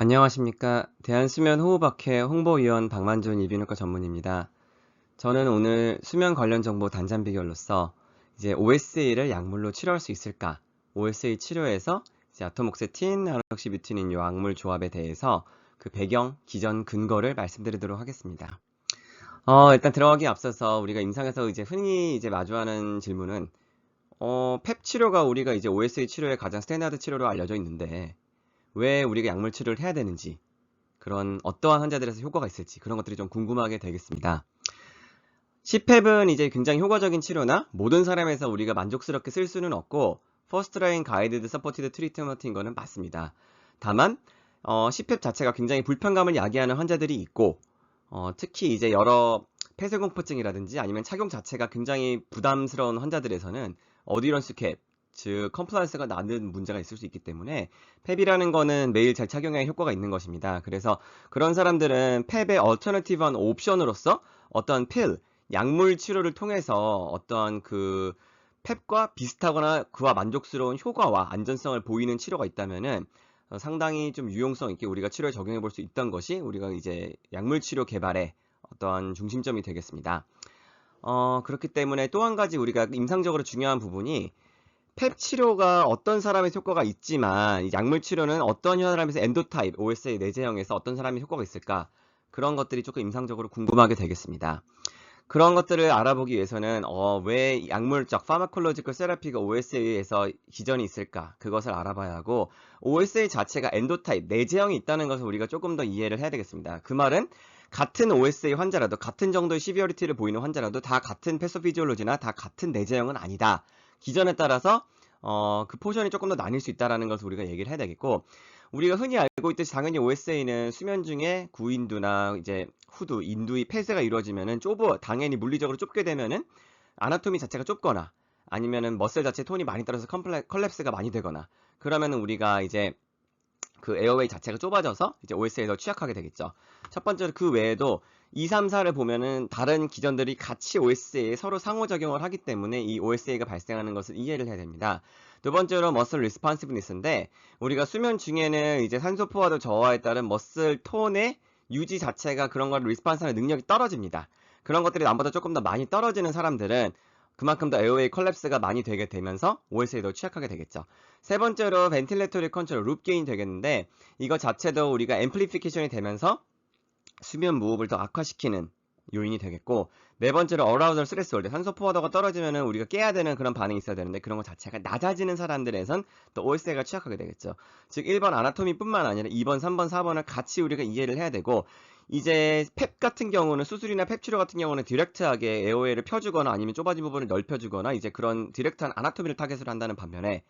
안녕하십니까. 대한수면호흡학회 홍보위원 박만준 이비인후과 전문의입니다. 저는 오늘 수면 관련 정보 단잠 비결로서 이제 OSA를 약물로 치료할 수 있을까? OSA 치료에서 이제 아토목세틴, 아록시뷰티닌 요 약물 조합에 대해서 그 배경, 기전, 근거를 말씀드리도록 하겠습니다. 일단 들어가기 앞서서 우리가 임상에서 이제 흔히 이제 마주하는 질문은 펩 치료가 우리가 이제 OSA 치료의 가장 스탠다드 치료로 알려져 있는데 왜 우리가 약물 치료를 해야 되는지, 그런 어떠한 환자들에서 효과가 있을지 그런 것들이 좀 궁금하게 되겠습니다. CPAP은 이제 굉장히 효과적인 치료나 모든 사람에서 우리가 만족스럽게 쓸 수는 없고 퍼스트라인 가이드드 서포티드 트리트먼트인 거는 맞습니다. 다만 CPAP 자체가 굉장히 불편감을 야기하는 환자들이 있고 특히 이제 여러 폐쇄공포증이라든지 아니면 착용 자체가 굉장히 부담스러운 환자들에서는 어디런스 캡, 즉 컴플라이언스가 나는 문제가 있을 수 있기 때문에 펩이라는 거는 매일 잘 착용해야 효과가 있는 것입니다. 그래서 그런 사람들은 펩의 얼터너티브한 옵션으로서 어떤 필, 약물 치료를 통해서 어떤 그 펩과 비슷하거나 그와 만족스러운 효과와 안전성을 보이는 치료가 있다면은 상당히 좀 유용성 있게 우리가 치료에 적용해 볼 수 있던 것이 우리가 이제 약물 치료 개발의 어떠한 중심점이 되겠습니다. 그렇기 때문에 또 한 가지 우리가 임상적으로 중요한 부분이 펩 치료가 어떤 사람의 효과가 있지만 이 약물 치료는 어떤 사람에서 엔도타입, OSA 내재형에서 어떤 사람의 효과가 있을까? 그런 것들이 조금 임상적으로 궁금하게 되겠습니다. 그런 것들을 알아보기 위해서는 왜 약물적 파마콜로지컬 세라피가 OSA에서 기전이 있을까? 그것을 알아봐야 하고 OSA 자체가 엔도타입, 내재형이 있다는 것을 우리가 조금 더 이해를 해야 되겠습니다. 그 말은 같은 OSA 환자라도 같은 정도의 시비어리티를 보이는 환자라도 다 같은 패소피지올로지나 다 같은 내재형은 아니다. 기전에 따라서 그 포션이 조금 더 나뉠 수 있다는 것을 우리가 얘기를 해야 되겠고, 우리가 흔히 알고 있듯이 당연히 OSA는 수면 중에 구인두나 이제 후두, 인두의 폐쇄가 이루어지면은 당연히 물리적으로 좁게 되면은 아나토미 자체가 좁거나 아니면은 머슬 자체 톤이 많이 떨어져서 컬랩스가 많이 되거나 그러면은 우리가 이제 그 에어웨이 자체가 좁아져서 이제 OSA에 더 취약하게 되겠죠. 첫 번째로 그 외에도 2, 3, 4를 보면은 다른 기전들이 같이 OSA에 서로 상호작용을 하기 때문에 이 OSA가 발생하는 것을 이해를 해야 됩니다. 두 번째로 머슬 리스폰시브니스인데 우리가 수면 중에는 이제 산소 포화도 저하에 따른 머슬 톤의 유지 자체가 그런 걸 리스폰스하는 능력이 떨어집니다. 그런 것들이 남보다 조금 더 많이 떨어지는 사람들은 그만큼 더 에어웨이 컬랩스가 많이 되게 되면서 OSA에 더 취약하게 되겠죠. 세 번째로 벤틸레터리 컨트롤, 룹 게인 되겠는데 이거 자체도 우리가 앰플리피케이션이 되면서 수면 무호흡을 더 악화시키는 요인이 되겠고, 네 번째로 어라우절 스트레스홀드, 산소 포화도가 떨어지면은 우리가 깨야 되는 그런 반응이 있어야 되는데 그런 것 자체가 낮아지는 사람들에선 또 OSA가 취약하게 되겠죠. 즉 1번 아나토미뿐만 아니라 2번, 3번, 4번을 같이 우리가 이해를 해야 되고, 이제 펩 같은 경우는 수술이나 펩 치료 같은 경우는 디렉트하게 에어웨이를 펴주거나 아니면 좁아진 부분을 넓혀주거나 이제 그런 디렉트한 아나토미를 타겟으로 한다는 반면에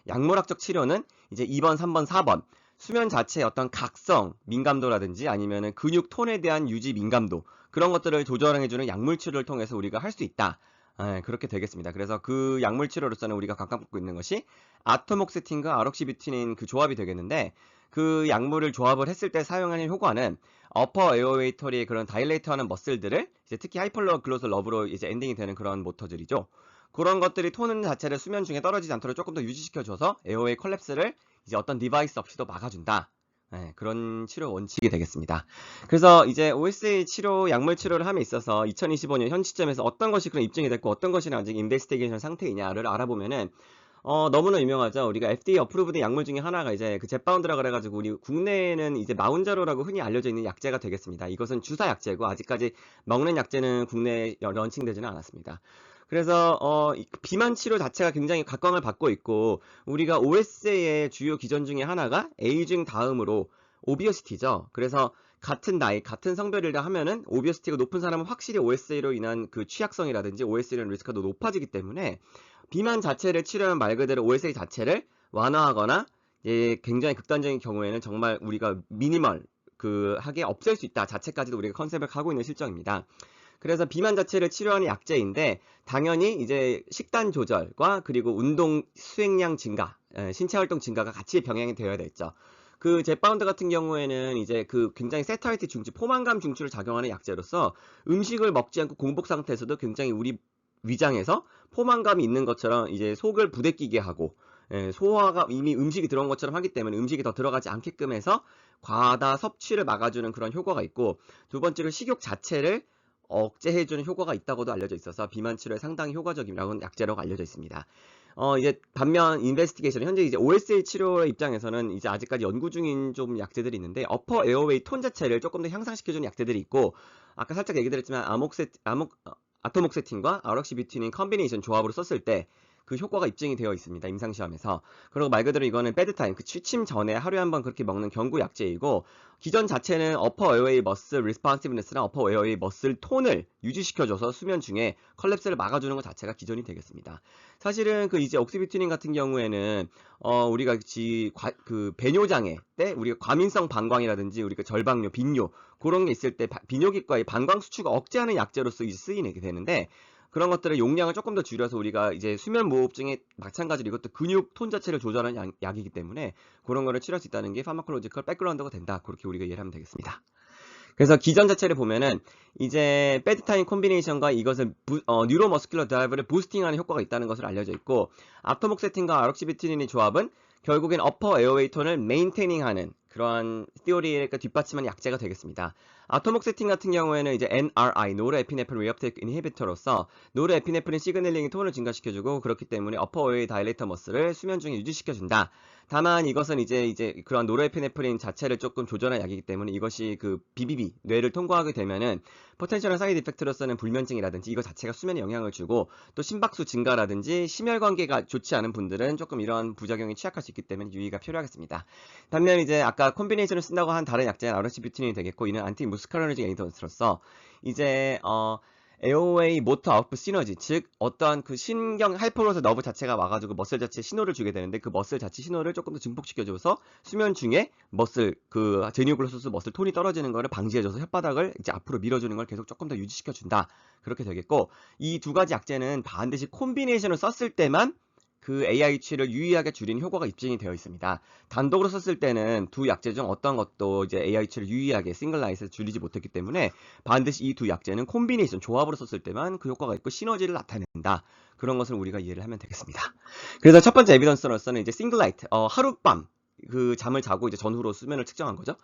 약물학적 치료는 이제 2번, 3번, 4번 수면 자체의 어떤 각성, 민감도라든지 아니면은 근육 톤에 대한 유지 민감도 그런 것들을 조절해주는 약물 치료를 통해서 우리가 할 수 있다. 그렇게 되겠습니다. 그래서 그 약물 치료로서는 우리가 각각 갖고 있는 것이 아토목세틴과 아록시뷰티닌 그 조합이 되겠는데 그 약물을 조합을 했을 때 사용하는 효과는 어퍼 에어웨이터리의 그런 다일레이터하는 머슬들을 이제 특히 하이퍼러 글로설 러브로 이제 엔딩이 되는 그런 모터들이죠. 그런 것들이 톤 자체를 수면 중에 떨어지지 않도록 조금 더 유지시켜줘서 에어웨이 컬랩스를 이제 어떤 디바이스 없이도 막아준다. 그런 치료 원칙이 되겠습니다. 그래서 이제 OSA 치료, 약물 치료를 함에 있어서 2025년 현 시점에서 어떤 것이 그런 입증이 됐고 어떤 것이 아직 인베스티게이션 상태이냐를 알아보면은 너무나 유명하죠. 우리가 FDA 어프로브드 약물 중에 하나가 이제 그 젯바운드라 그래가지고 우리 국내에는 이제 마운자로라고 흔히 알려져 있는 약제가 되겠습니다. 이것은 주사 약제고 아직까지 먹는 약제는 국내에 런칭되지는 않았습니다. 그래서 비만 치료 자체가 굉장히 각광을 받고 있고 우리가 OSA의 주요 기전 중에 하나가 에이징 다음으로 오비어시티죠. 그래서 같은 나이, 같은 성별이라 하면은 오비어시티가 높은 사람은 확실히 OSA로 인한 그 취약성이라든지 OSA라는 리스크가 더 높아지기 때문에 비만 자체를 치료하면 말 그대로 OSA 자체를 완화하거나 굉장히 극단적인 경우에는 정말 우리가 미니멀 하게 없앨 수 있다 자체까지도 우리가 컨셉을 하고 있는 실정입니다. 그래서 비만 자체를 치료하는 약제인데 당연히 이제 식단 조절과 그리고 운동 수행량 증가, 신체 활동 증가가 같이 병행이 되어야 되겠죠. 그 젯바운드 같은 경우에는 이제 그 굉장히 세타이티 중추, 포만감 중추를 작용하는 약제로서 음식을 먹지 않고 공복 상태에서도 굉장히 우리 위장에서 포만감이 있는 것처럼 이제 속을 부대끼게 하고 소화가 이미 음식이 들어온 것처럼 하기 때문에 음식이 더 들어가지 않게끔 해서 과다 섭취를 막아주는 그런 효과가 있고, 두 번째로 식욕 자체를 억제해주는 효과가 있다고도 알려져 있어서 비만 치료에 상당히 효과적이라고 약제라고 알려져 있습니다. 이제 반면 인베스티게이션 현재 이제 OSA 치료의 입장에서는 이제 아직까지 연구 중인 좀 약제들이 있는데 어퍼 에어웨이 톤 자체를 조금 더 향상시켜주는 약제들이 있고 아까 살짝 얘기 드렸지만 아토목세틴과 아록시비튜닌 컨비네이션 조합으로 썼을 때 그 효과가 입증이 되어 있습니다. 임상시험에서. 그리고 말 그대로 이거는 배드타임, 그 취침 전에 하루에 한 번 그렇게 먹는 경구 약제이고 기전 자체는 어퍼 에어웨이 머슬 리스폰시브니스나 어퍼 에어웨이 머슬 톤을 유지시켜줘서 수면 중에 컬랩스를 막아주는 것 자체가 기전이 되겠습니다. 사실은 그 이제 옥시비튜닌 같은 경우에는 우리가 그 배뇨장애 때 우리가 과민성 방광이라든지 우리가 절방뇨, 빈뇨 그런 게 있을 때 비뇨기과의 방광 수축을 억제하는 약제로서 쓰이게 되는데 그런 것들의 용량을 조금 더 줄여서 우리가 이제 수면 무호흡증에 마찬가지로 이것도 근육 톤 자체를 조절하는 약이기 때문에 그런 거를 치료할 수 있다는 게 파마콜로지컬 백그라운드가 된다. 그렇게 우리가 이해를 하면 되겠습니다. 그래서 기전 자체를 보면은 이제 배드타임 콤비네이션과 이것을 뉴로머스큘러 드라이브를 부스팅하는 효과가 있다는 것을 알려져 있고 아토목세틴과 아록시비티닌의 조합은 결국엔 어퍼 에어웨이 톤을 메인테이닝하는 그러한 티오리에 뒷받침하는 약제가 되겠습니다. 아토목세틴 같은 경우에는 이제 NRI, 노르에피네프린 리업테이크 인히비터로서 노르에피네프린 시그널링의 톤을 증가시켜주고 그렇기 때문에 어퍼 에어웨이 다일레이터 머슬을 수면 중에 유지시켜준다. 다만 이것은 이제 그런 노르에피네프린 자체를 조금 조절한 약이기 때문에 이것이 그 BBB 뇌를 통과하게 되면은 포텐셜한 사이드 이펙트로서는 불면증이라든지 이거 자체가 수면에 영향을 주고 또 심박수 증가라든지 심혈관계가 좋지 않은 분들은 조금 이런 부작용에 취약할 수 있기 때문에 유의가 필요하겠습니다. 반면 이제 아까 콤비네이션을 쓴다고 한 다른 약제는 아로시뷰틴이 되겠고 이는 안티 무스카르너직 에이던트로서 이제 에어웨이 모터 아웃풋 시너지 즉 어떠한 그 신경 하이퍼로스 너브 자체가 와가지고 머슬 자체에 신호를 주게 되는데 그 머슬 자체 신호를 조금 더 증폭시켜줘서 수면 중에 머슬 그 제니오글로소스 머슬 톤이 떨어지는 거를 방지해줘서 혓바닥을 이제 앞으로 밀어주는 걸 계속 조금 더 유지시켜준다 그렇게 되겠고 이 두 가지 약제는 반드시 콤비네이션을 썼을 때만 그 AI치를 유의하게 줄이는 효과가 입증이 되어 있습니다. 단독으로 썼을 때는 두 약제 중 어떤 것도 이제 AI치를 유의하게 싱글라이트에서 줄이지 못했기 때문에 반드시 이 두 약제는 콤비네이션 조합으로 썼을 때만 그 효과가 있고 시너지를 나타낸다. 그런 것을 우리가 이해를 하면 되겠습니다. 그래서 첫 번째 에비던스로서는 이제 싱글라이트, 하룻밤 그 잠을 자고 이제 전후로 수면을 측정한 거죠.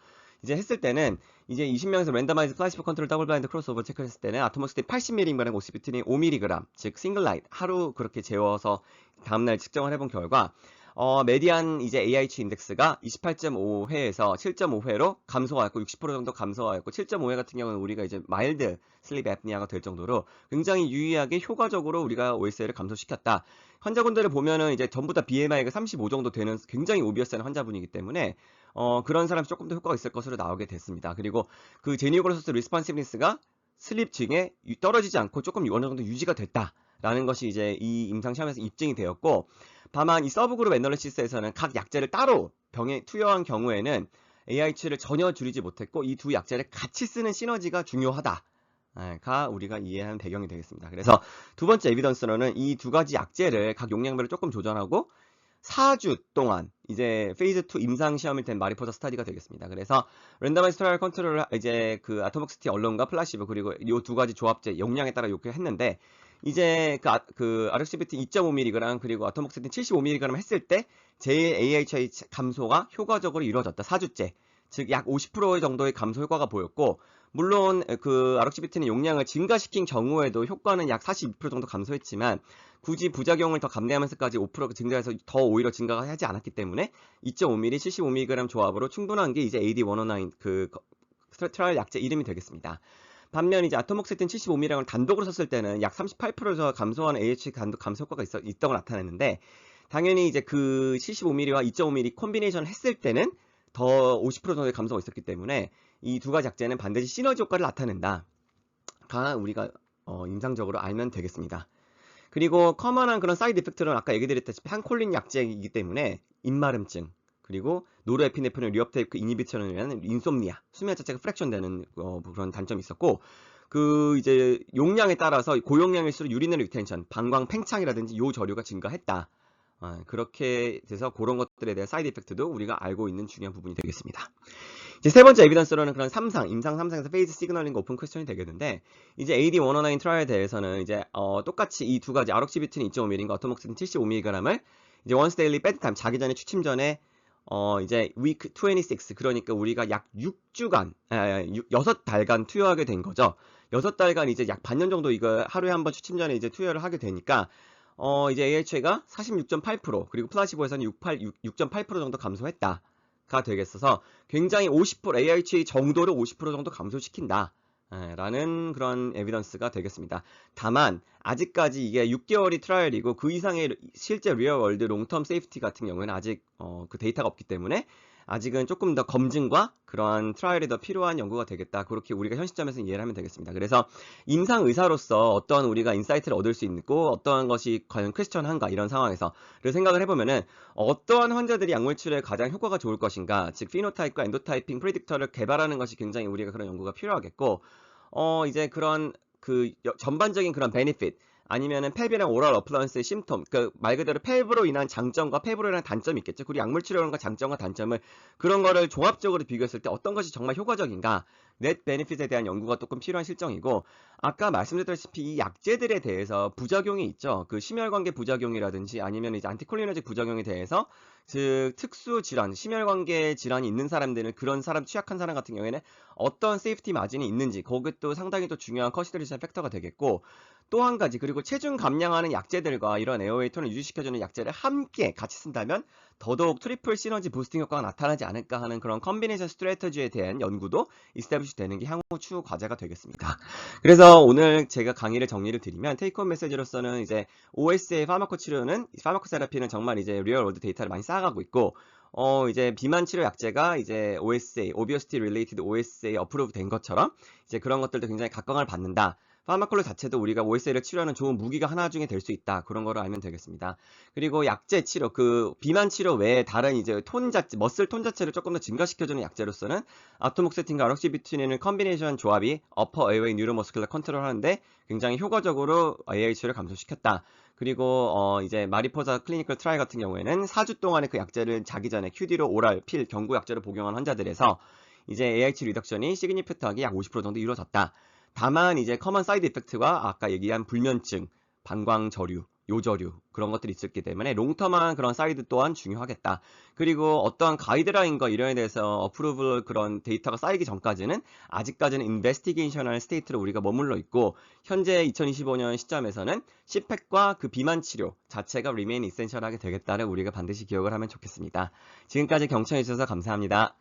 이제 했을 때는 이제 20명에서 랜더마이즈 플라시보 컨트롤 더블 블라인드 크로스오버 체크했을 때는 아토모스틴 80mg랑 오시비트닌 5mg 즉 싱글라이트 하루 그렇게 재워서 다음날 측정을 해본 결과 메디안 이제 AI치 인덱스가 28.5회에서 7.5회로 감소하였고 60% 정도 감소하였고 7.5회 같은 경우는 우리가 이제 마일드 슬립 애프니아가 될 정도로 굉장히 유의하게 효과적으로 우리가 OSA를 감소시켰다. 환자분들을 보면은 이제 전부 다 BMI가 35 정도 되는 굉장히 오비어스한 환자분이기 때문에 그런 사람이 조금 더 효과가 있을 것으로 나오게 됐습니다. 그리고 그 제니오글로소스 리스폰시브니스가 슬립 중에 떨어지지 않고 조금 어느 정도 유지가 됐다라는 것이 이제 이 임상 시험에서 입증이 되었고 다만 이 서브그룹 애널리시스에서는 각 약제를 따로 병에 투여한 경우에는 AI치를 전혀 줄이지 못했고 이 두 약제를 같이 쓰는 시너지가 중요하다가 우리가 이해하는 배경이 되겠습니다. 그래서 두 번째 에비던스로는 이 두 가지 약제를 각 용량별로 조금 조절하고 4주 동안 이제 페이즈 2 임상 시험이 된 마리포사 스타디가 되겠습니다. 그래서 랜더마이즈 트라이얼 컨트롤을 이제 그 아토목시티 언론과 플라시보 그리고 이 두 가지 조합제 용량에 따라 이렇게 했는데 이제 그 아르시비틴 2.5mg 그리고 아토목시틴 75mg 했을 때 제일 AHI 감소가 효과적으로 이루어졌다. 4주째. 즉 약 50% 정도의 감소 효과가 보였고 물론 그 아록시비틴의 용량을 증가시킨 경우에도 효과는 약 42% 정도 감소했지만 굳이 부작용을 더 감내하면서까지 5% 증가해서 더 오히려 증가가 하지 않았기 때문에 2.5mg, 75mg 조합으로 충분한 게 이제 AD109 그 트라이얼 약제 이름이 되겠습니다. 반면 이제 아토목세틴 75mg을 단독으로 썼을 때는 약 38% 감소하는 AH 감소 효과가 있던 걸 나타냈는데 당연히 이제 그 75mg와 2.5mg 콤비네이션을 했을 때는 더 50% 정도의 감소가 있었기 때문에 이 두 가지 약제는 반드시 시너지 효과를 나타낸다가 우리가 임상적으로 알면 되겠습니다. 그리고 커먼한 그런 사이드 이펙트는 아까 얘기 드렸다시피 한콜린 약제이기 때문에 입마름증 그리고 노르에피네프린 리업테이크 이니비션을 위한 인솜니아 수면 자체가 프랙션 되는 그런 단점이 있었고 그 이제 용량에 따라서 고용량일수록 유리너리 리텐션 방광 팽창이라든지 요 저류가 증가했다. 그렇게 돼서 그런 것들에 대한 사이드 이펙트도 우리가 알고 있는 중요한 부분이 되겠습니다. 이제 세 번째 에비던스로는 그런 임상 3상에서 페이즈 시그널링과 오픈 퀘스천이 되겠는데 이제 AD109 트라이에 대해서는 이제 똑같이 이 두 가지 아록시비틴 2.5mg과 어토목시틴 75mg을 이제 원스 데일리 배드타임 자기 전에 취침 전에 이제 week 26, 그러니까 우리가 약 6주간, 6달간 투여하게 된 거죠. 6달간 이제 약 반년 정도 이거 하루에 한 번 취침전에 이제 투여를 하게 되니까, 이제 AHA가 46.8%, 그리고 플라시보에서는 6.8% 정도 감소했다가 되겠어서 굉장히 50%, AHA 정도를 50% 정도 감소시킨다. 라는 그런 에비던스가 되겠습니다. 다만 아직까지 이게 6개월이 트라이얼이고 그 이상의 실제 리얼 월드 롱텀 세이프티 같은 경우에는 아직 그 데이터가 없기 때문에 아직은 조금 더 검증과 그러한 트라이얼이 더 필요한 연구가 되겠다. 그렇게 우리가 현 시점에서 이해를 하면 되겠습니다. 그래서 임상 의사로서 어떠한 우리가 인사이트를 얻을 수 있고 어떠한 것이 과연 퀘스천한가 이런 상황에서 그 생각을 해보면은 어떠한 환자들이 약물 치료에 가장 효과가 좋을 것인가, 즉 피노타입과 엔도타이핑 프리딕터를 개발하는 것이 굉장히 우리가 그런 연구가 필요하겠고, 이제 그런 그 전반적인 그런 베니핏 아니면은 펩이랑 오랄 어플라이언스의 심톰, 그 말 그대로 펩으로 인한 장점과 펩으로 인한 단점이 있겠죠. 그리고 약물 치료론과 장점과 단점을 그런 거를 종합적으로 비교했을 때 어떤 것이 정말 효과적인가, 넷 베니핏에 대한 연구가 조금 필요한 실정이고, 아까 말씀드렸다시피 이 약제들에 대해서 부작용이 있죠. 그 심혈관계 부작용이라든지 아니면 이제 안티콜리너직 부작용에 대해서 즉 특수 질환, 심혈관계 질환이 있는 사람들은 그런 사람 취약한 사람 같은 경우에는 어떤 세이프티 마진이 있는지 그것도 상당히 또 중요한 컨시더레이션 팩터가 되겠고, 또 한 가지, 그리고 체중 감량하는 약제들과 이런 에어웨이 톤을 유지시켜주는 약제를 함께 같이 쓴다면 더더욱 트리플 시너지 부스팅 효과가 나타나지 않을까 하는 그런 컨비네이션 스트래터지에 대한 연구도 이스태블리시 되는 게 향후 추후 과제가 되겠습니다. 그래서 오늘 제가 강의를 정리를 드리면 테이크홈 메시지로서는 이제 OSA 파마코 치료는, 파마코 세라피는 정말 이제 리얼 월드 데이터를 많이 쌓아가고 있고, 이제 비만 치료 약제가 이제 OSA, Obesity Related OSA 어프로브 된 것처럼 이제 그런 것들도 굉장히 각광을 받는다. 파마콜로 자체도 우리가 OSA를 치료하는 좋은 무기가 하나 중에 될 수 있다. 그런 거를 알면 되겠습니다. 그리고 약제 치료, 그 비만 치료 외에 다른 이제 톤 자체, 머슬 톤 자체를 조금 더 증가시켜주는 약제로서는 아토목세틴과 아록시비트닌의 컨비네이션 조합이 어퍼 에어웨이 뉴로머스큘러 컨트롤 하는데 굉장히 효과적으로 AH를 감소시켰다. 그리고 이제 마리포사 클리니컬 트라이 같은 경우에는 4주 동안에 그 약제를 자기 전에 QD로 오랄, 필, 경구 약제로 복용한 환자들에서 이제 AH 리덕션이 시그니피트하게 약 50% 정도 이루어졌다. 다만 이제 커먼 사이드 이펙트가 아까 얘기한 불면증, 방광저류, 요저류 그런 것들이 있었기 때문에 롱텀한 그런 사이드 또한 중요하겠다. 그리고 어떠한 가이드라인과 이런에 대해서 어프로블 그런 데이터가 쌓이기 전까지는 아직까지는 인베스티게이셔널 스테이트로 우리가 머물러 있고, 현재 2025년 시점에서는 CPEC과 그 비만 치료 자체가 리메인 이센셜하게 되겠다를 우리가 반드시 기억을 하면 좋겠습니다. 지금까지 경청해 주셔서 감사합니다.